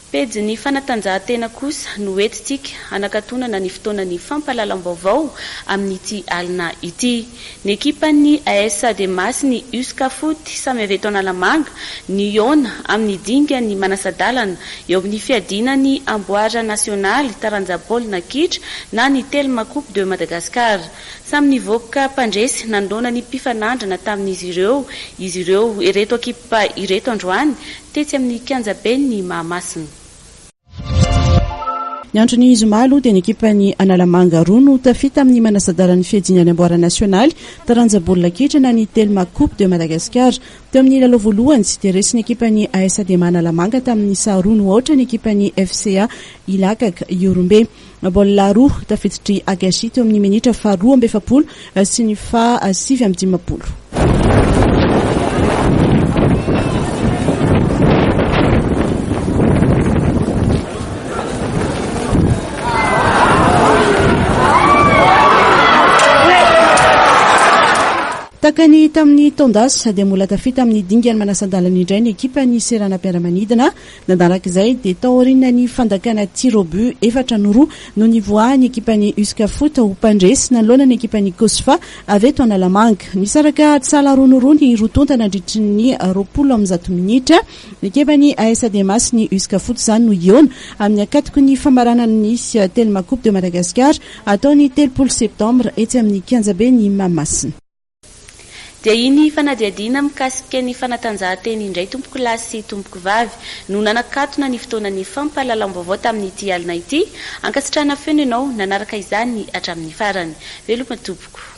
Pejy ny fanatanjahantena kosa no entintsika hanakatonana ny fotoanany fampahalalam-baovao amin'ity alina ity. Ny ekipan'ny AS Ademas ny USK Foot samy avy eto Analamanga, ny Iona amin'ny dingany Manasadalana eo amin'ny fiadinany Amboara Nasionaly taranja baolina kitra na ny Telma Coupe de Madagascar. Samy nivoaka mpandresy nandona ny mpifanandrana tamin'izy ireo ireto ekipa ireto androany tetsy amin'ny Kianjabeny ny Mahamasina. Ny andro ny zoma aloha dia ny ekipan'ny Analamanga roa no tafita amin'ny Manasadalana ny fiadinany Amboara Nasionaly taranja baolina kitra na ny Telma Coupe de Madagascar. Teo amin'ny lalao voalohany tsy dia resy ny ekipan'ny AS Adema Analamanga tamin'ny saharoa no ohatra ny ekipan'ny FCA Ilakaka Iorombe. Baolina roa tafiditry Agashi teo amin'ny minitra fa 2:70 sy ny fa 7:50. Takany tamin'ny Tondas dia mbola tafita amin'ny dingany Manasadalana indray ny ekipan'ny Serana-Piaramanidina. Nandarak'izay dia tao aoriana ny fandakana tir au but 4-2 no nivoahan'ny ekipan'ny USK Foot ho mpandresy nanoloana ny ekipan'ny Kosfa avy eto Analamanga. Nisaraka tsala roa ny rotonta nandritry ny 20 minitra. Ny ekipan'ny AS Ademas ny USK Foot zany no Iona amin'ny akatoko ny famaranana ny Telma Coupe de Madagascar ataony 3 septembre etsy amin'ny Kianjabeny ny Mahamasina. Dia iny fanadihadina mikasika ny fanatanjahantena indray tompoko lahy sy tompoko vavy no nanakatona ny fotoanany fampahalalam-baovao tamin'ity alina ity. Ankasitrahana feno ianao nanaraka izany hatramin'ny farany. Veloma tompoko.